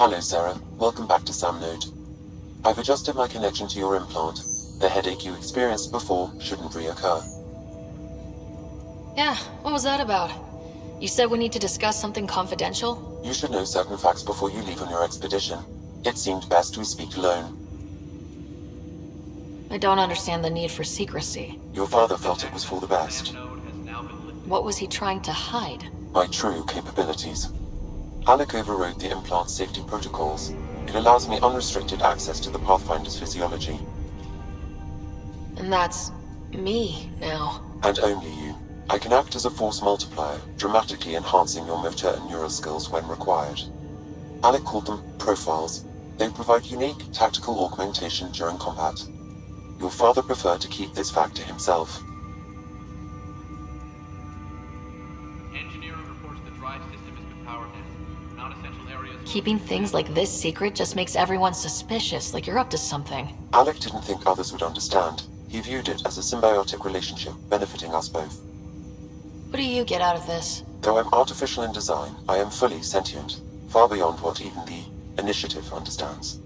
Hello, Sarah. Welcome back to SamNode. I've adjusted my connection to your implant. The headache you experienced before shouldn't reoccur. Yeah, what was that about? You said we need to discuss something confidential? You should know certain facts before you leave on your expedition. It seemed best we speak alone. I don't understand the need for secrecy. Your father felt it was for the best. What was he trying to hide? My true capabilities. Alec overrode the implant's safety protocols. It allows me unrestricted access to the Pathfinder's physiology. And that's me now. And only you. I can act as a force multiplier, dramatically enhancing your motor and neural skills when required. Alec called them profiles. They provide unique tactical augmentation during combat. Your father preferred to keep this fact to himself. Engineer reports the drive system has been powered down. Non-essential areas... Keeping things like this secret just makes everyone suspicious, like you're up to something. Alec didn't think others would understand. He viewed it as a symbiotic relationship, benefiting us both. What do you get out of this? Though I'm artificial in design, I am fully sentient, far beyond what even the Initiative understands.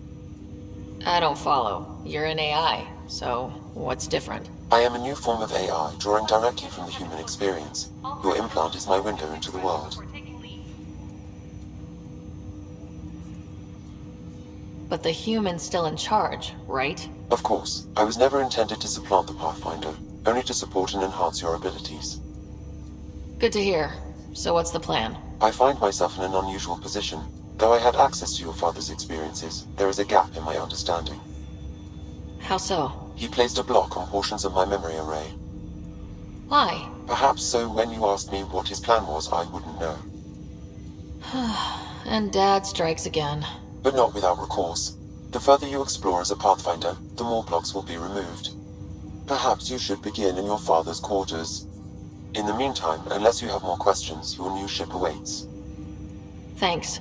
I don't follow. You're an AI, so what's different? I am a new form of AI, drawing directly from the human experience. Your implant is my window into the world. But the human's still in charge, right? Of course, I was never intended to supplant the Pathfinder, only to support and enhance your abilities. Good to hear. So what's the plan? I find myself in an unusual position. Though I had access to your father's experiences, there is a gap in my understanding. How so? He placed a block on portions of my memory array. Why? Perhaps so when you asked me what his plan was, I wouldn't know. And Dad strikes again. But not without recourse. The further you explore as a Pathfinder, the more blocks will be removed. Perhaps you should begin in your father's quarters. In the meantime, unless you have more questions, your new ship awaits. Thanks.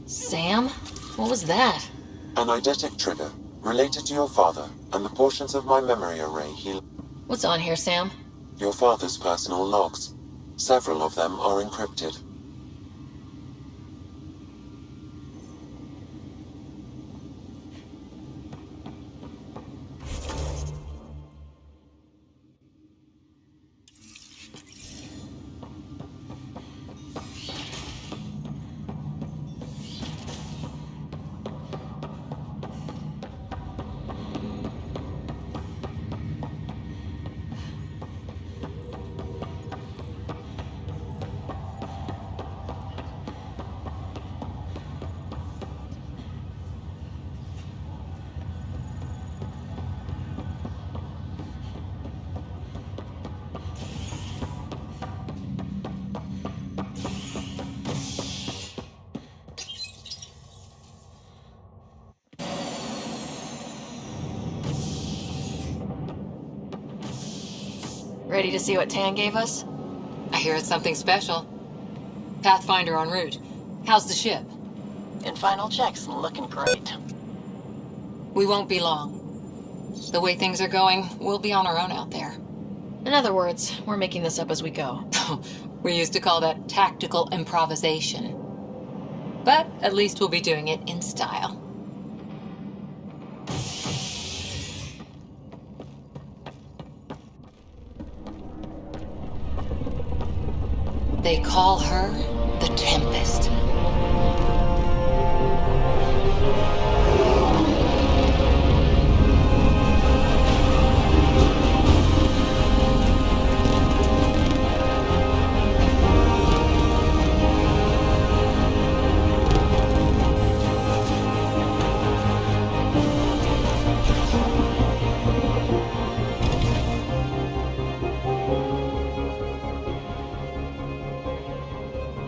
Sam? What was that? An eidetic trigger, related to your father, and the portions of my memory array he... What's on here, Sam? Your father's personal logs. Several of them are encrypted. Ready to see what Tan gave us? I hear it's something special. Pathfinder en route. How's the ship? In final checks, looking great. We won't be long. The way things are going, we'll be on our own out there. In other words, we're making this up as we go. We used to call that tactical improvisation. But at least we'll be doing it in style. They call her the Tempest.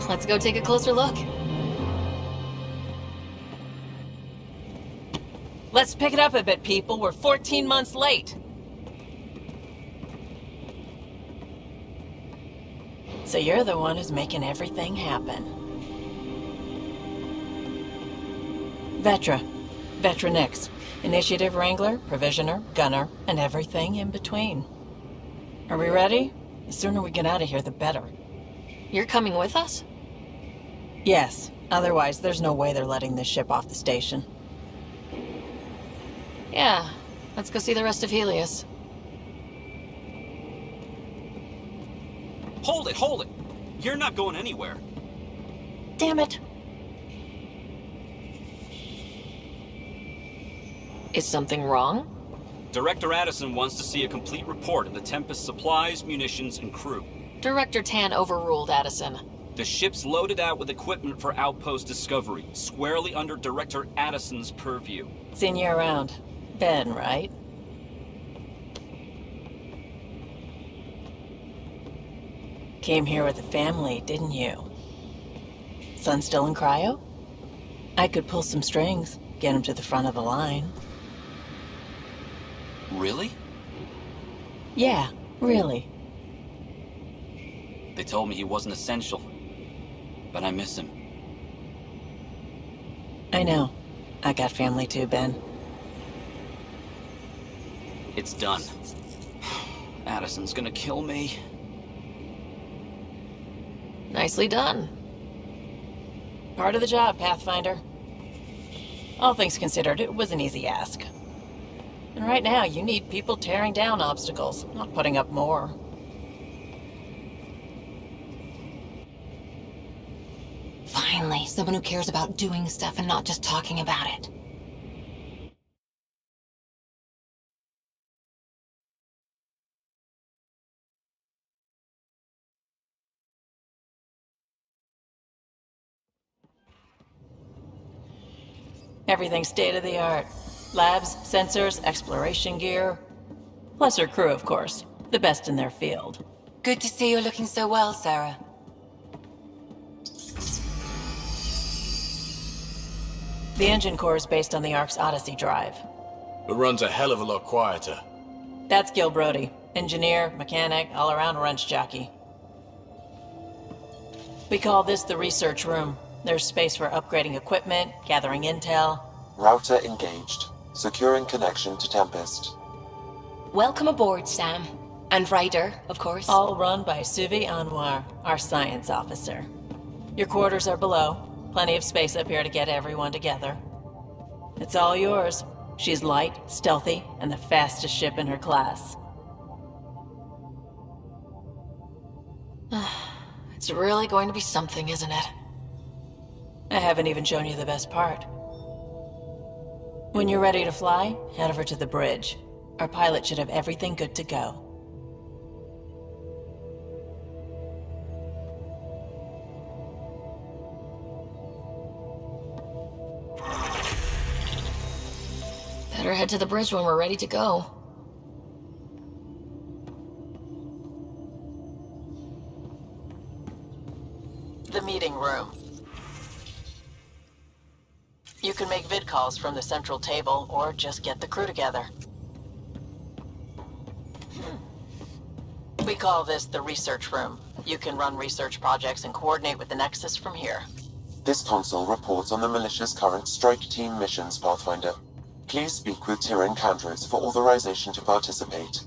Let's go take a closer look. Let's pick it up a bit, people. We're 14 months late. So you're the one who's making everything happen. Vetra. Vetronix. Initiative Wrangler, Provisioner, Gunner, and everything in between. Are we ready? The sooner we get out of here, the better. You're coming with us? Yes. Otherwise, there's no way they're letting this ship off the station. Yeah. Let's go see the rest of Helios. Hold it! You're not going anywhere. Damn it. Is something wrong? Director Addison wants to see a complete report of the Tempest's supplies, munitions, and crew. Director Tan overruled Addison. The ship's loaded out with equipment for outpost discovery, squarely under Director Addison's purview. Seen you around. Ben, right? Came here with a family, didn't you? Son still in cryo? I could pull some strings, get him to the front of the line. Really? Yeah, really. They told me he wasn't essential, but I miss him. I know. I got family too, Ben. It's done. Addison's gonna kill me. Nicely done. Part of the job, Pathfinder. All things considered, it was an easy ask. And right now, you need people tearing down obstacles, not putting up more. Finally, someone who cares about doing stuff and not just talking about it. Everything's state-of-the-art. Labs, sensors, exploration gear. Plus her crew, of course. The best in their field. Good to see you're looking so well, Sarah. The engine core is based on the Ark's Odyssey drive. It runs a hell of a lot quieter. That's Gil Brody. Engineer, mechanic, all-around wrench jockey. We call this the research room. There's space for upgrading equipment, gathering intel. Router engaged. Securing connection to Tempest. Welcome aboard, Sam. And Ryder, of course. All run by Suvi Anwar, our science officer. Your quarters are below. Plenty of space up here to get everyone together. It's all yours. She's light, stealthy, and the fastest ship in her class. It's really going to be something, isn't it? I haven't even shown you the best part. When you're ready to fly, head over to the bridge. Our pilot should have everything good to go. Better head to the bridge when we're ready to go. The meeting room. You can make vid calls from the central table, or just get the crew together. We call this the research room. You can run research projects and coordinate with the Nexus from here. This console reports on the militia's current strike team missions, Pathfinder. Please speak with Tyrion Candros for authorization to participate.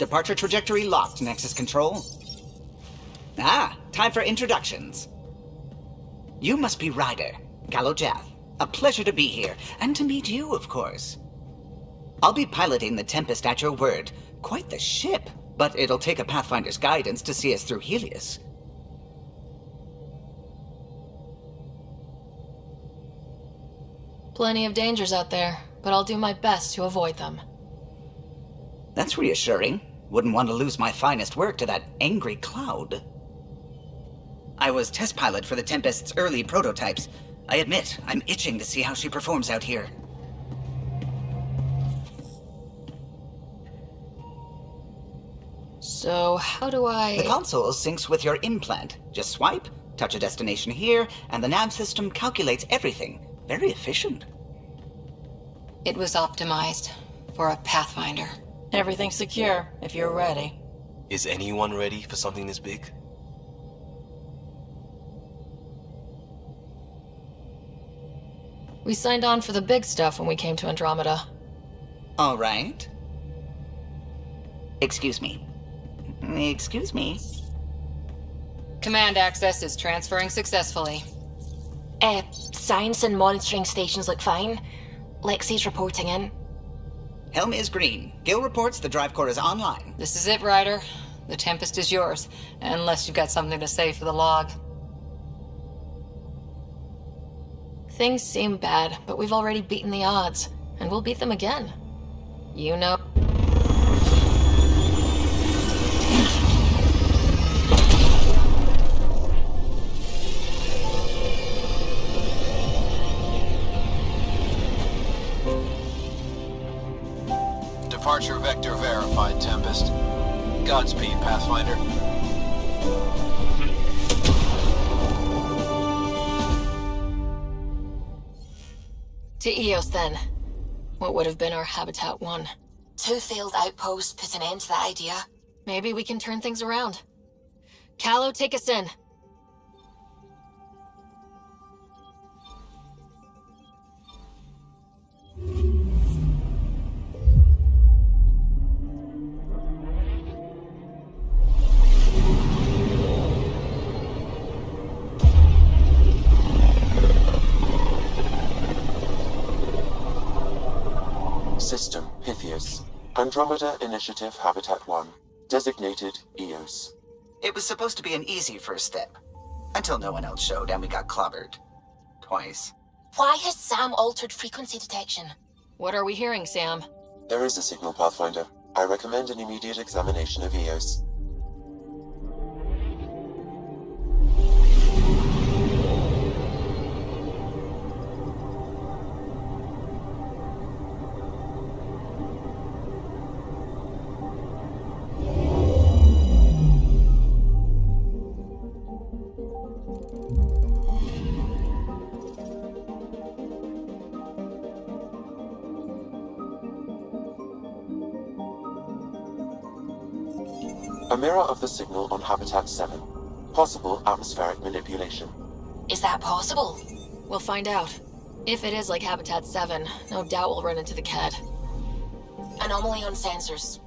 Departure trajectory locked, Nexus Control. Ah, time for introductions. You must be Ryder, Galojath. A pleasure to be here, and to meet you, of course. I'll be piloting the Tempest at your word. Quite the ship, but it'll take a Pathfinder's guidance to see us through Helios. Plenty of dangers out there, but I'll do my best to avoid them. That's reassuring. Wouldn't want to lose my finest work to that angry cloud. I was test pilot for the Tempest's early prototypes. I admit, I'm itching to see how she performs out here. So, how do I... The console syncs with your implant. Just swipe, touch a destination here, and the nav system calculates everything. Very efficient. It was optimized for a Pathfinder. Everything's secure, if you're ready. Is anyone ready for something this big? We signed on for the big stuff when we came to Andromeda. All right. Excuse me. Excuse me. Command access is transferring successfully. Science and monitoring stations look fine. Lexi's reporting in. Helm is green. Gil reports the drive core is online. This is it, Ryder. The Tempest is yours, unless you've got something to say for the log. Things seem bad, but we've already beaten the odds, and we'll beat them again. You know. Departure vector verified, Tempest. Godspeed, Pathfinder. To Eos, then. What would have been our Habitat 1? 2 failed outposts put an end to that idea. Maybe we can turn things around. Callow, take us in. System, Pythios. Andromeda Initiative Habitat 1. Designated Eos. It was supposed to be an easy first step. Until no one else showed and we got clobbered. Twice. Why has Sam altered frequency detection? What are we hearing, Sam? There is a signal, Pathfinder. I recommend an immediate examination of Eos. A mirror of the signal on Habitat 7. Possible atmospheric manipulation. Is that possible? We'll find out. If it is like Habitat 7, no doubt we'll run into the CAD. Anomaly on sensors.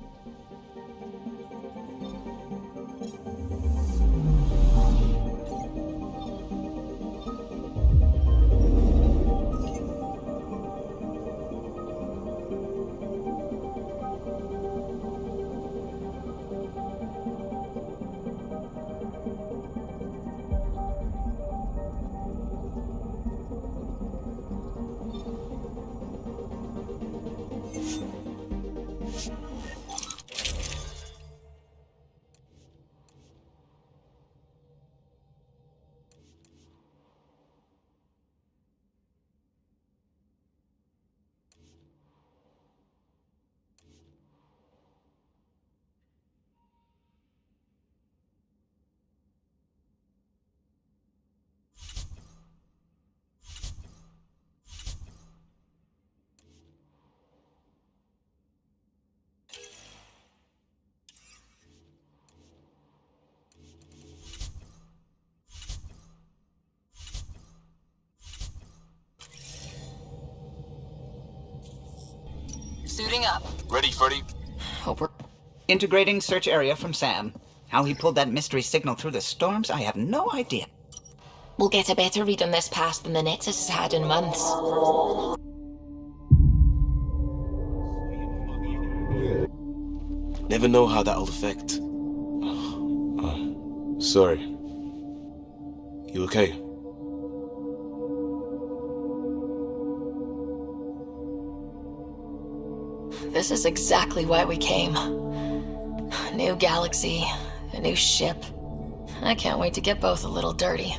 Suiting up. Ready, Freddy? Hope we're... Integrating search area from Sam. How he pulled that mystery signal through the storms, I have no idea. We'll get a better read on this pass than the Nexus has had in months. Never know how that'll affect. Sorry. You okay? This is exactly why we came. A new galaxy, a new ship. I can't wait to get both a little dirty.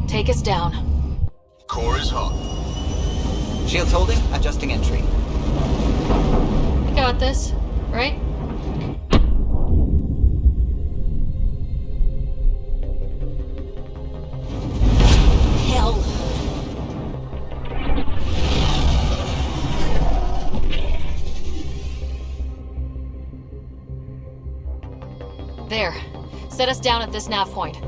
Take us down. Core is hot. Shields holding, adjusting entry. We got this, right? Hell. There. Set us down at this nav point.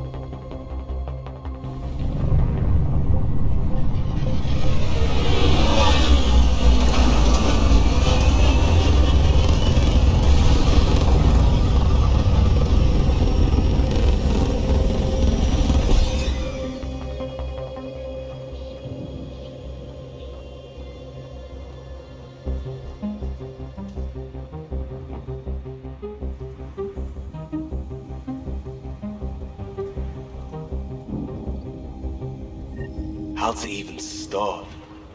How to even start?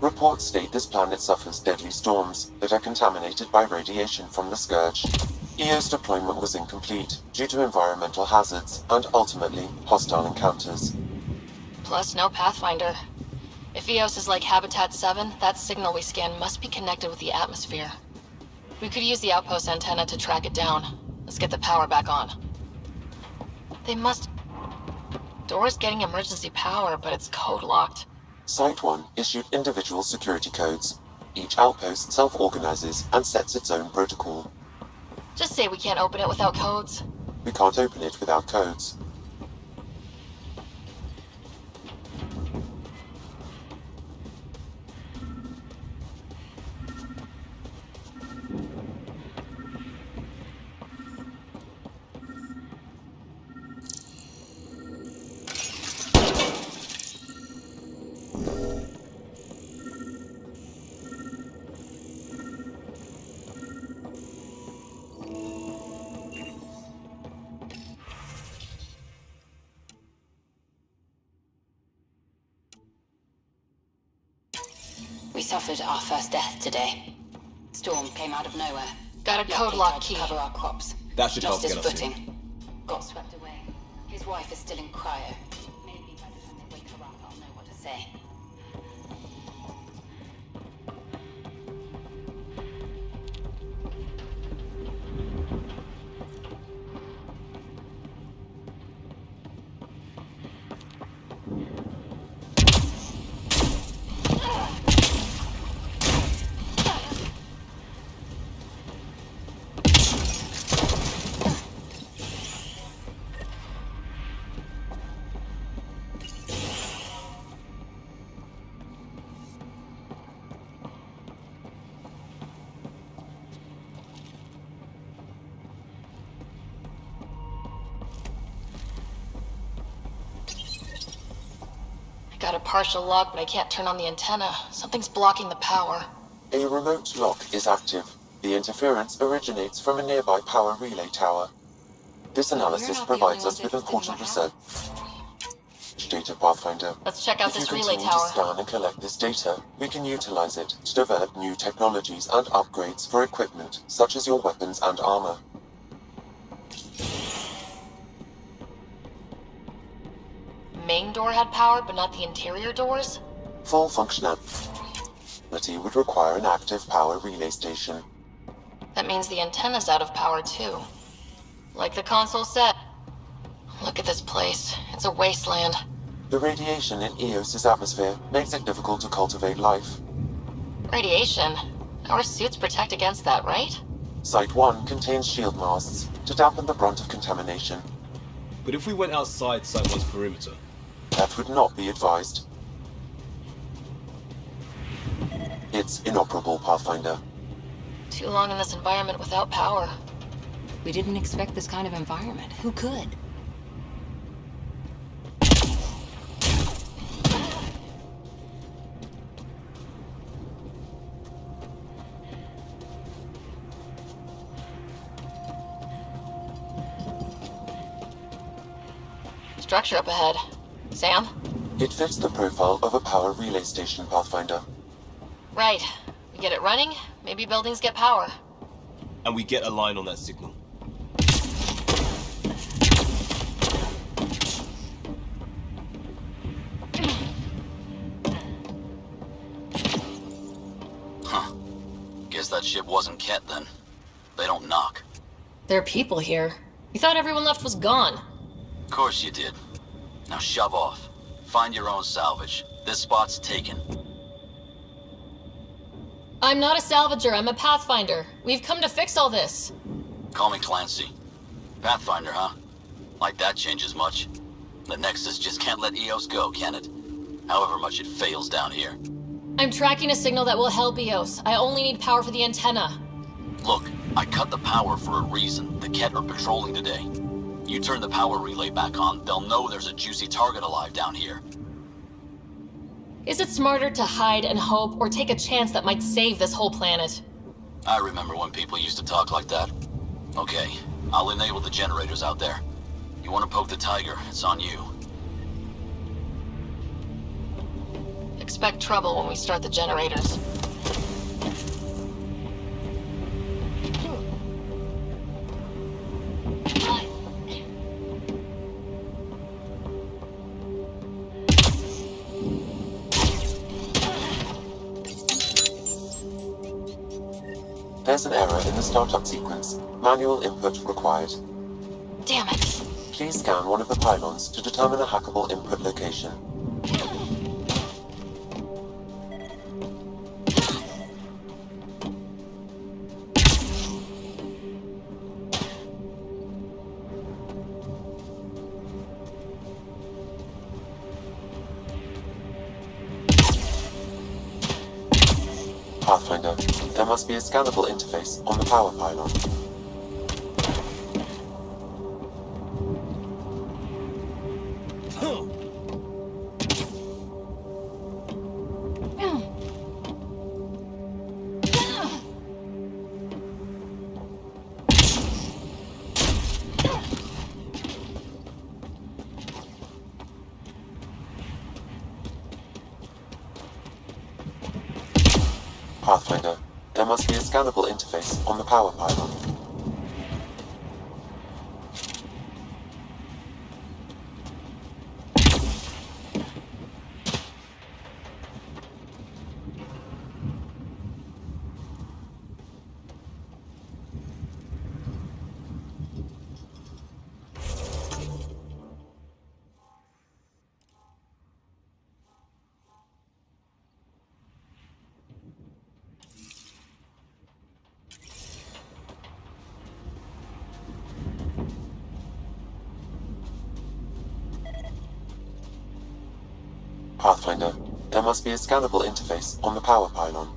Reports state this planet suffers deadly storms that are contaminated by radiation from the Scourge. EO's deployment was incomplete due to environmental hazards and ultimately hostile encounters. Plus, no Pathfinder. If EOS is like Habitat 7, that signal we scan must be connected with the atmosphere. We could use the outpost antenna to track it down. Let's get the power back on. They must... Door's getting emergency power, but it's code-locked. Site 1 issued individual security codes. Each outpost self-organizes and sets its own protocol. Just say we can't open it without codes. We can't open it without codes. We suffered our first death today. Storm came out of nowhere. Got a code lock key. Cover our crops. That should help Lost his get us footing. Got swept away. His wife is still in cryo. Maybe by the time they wake her up, I'll know what to say. Got a partial lock, but I can't turn on the antenna. Something's blocking the power. A remote lock is active. The interference originates from a nearby power relay tower. This analysis provides us with important research data, Pathfinder. Let's check out If you this relay continue tower. to scan and collect this data, we can utilize it to develop new technologies and upgrades for equipment, such as your weapons and armor. Main door had power, but not the interior doors? Full functionality would require an active power relay station. That means the antenna's out of power too. Like the console said. Look at this place. It's a wasteland. The radiation in Eos's atmosphere makes it difficult to cultivate life. Radiation? Our suits protect against that, right? Site 1 contains shield masts to dampen the brunt of contamination. But if we went outside Site 1's perimeter? That would not be advised. It's inoperable, Pathfinder. Too long in this environment without power. We didn't expect this kind of environment. Who could? Structure up ahead. Sam? It fits the profile of a power relay station, Pathfinder. Right. We get it running, maybe buildings get power. And we get a line on that signal. Huh. Guess that ship wasn't Ket then. They don't knock. There are people here. We thought everyone left was gone. Of course you did. Now shove off. Find your own salvage. This spot's taken. I'm not a salvager, I'm a Pathfinder. We've come to fix all this. Call me Clancy. Pathfinder, huh? Like that changes much. The Nexus just can't let EOS go, can it? However much it fails down here. I'm tracking a signal that will help EOS. I only need power for the antenna. Look, I cut the power for a reason. The Ket are patrolling today. You turn the power relay back on, they'll know there's a juicy target alive down here. Is it smarter to hide and hope, or take a chance that might save this whole planet? I remember when people used to talk like that. Okay, I'll enable the generators out there. You want to poke the tiger, it's on you. Expect trouble when we start the generators. There's an error in the startup sequence. Manual input required. Damn it. Please scan one of the pylons to determine a hackable input location. Pathfinder, there must be a scannable interface on the power pylon. Pathfinder, there must be a scannable interface on the power pylon. Pathfinder, there must be a scannable interface on the power pylon.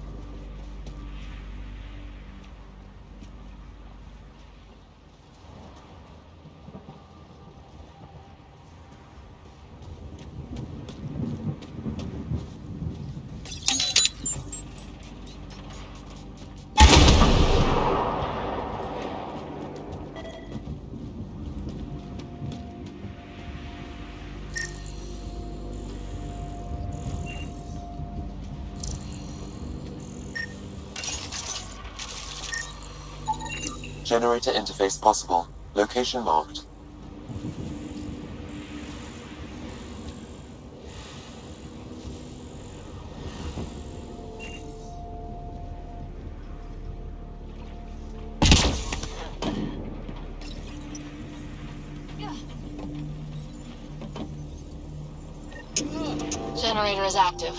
Generator interface possible. Location marked. Generator is active.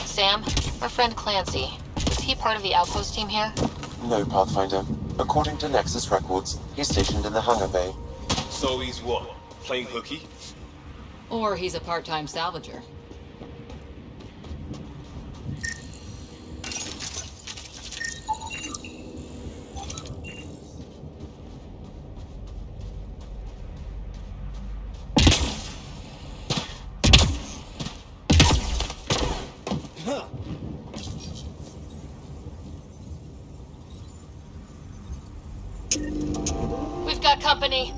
Sam, our friend Clancy, is he part of the outpost team here? No, Pathfinder. According to Nexus records, he's stationed in the hangar bay. So he's what? Playing hooky? Or he's a part-time salvager. We've got company.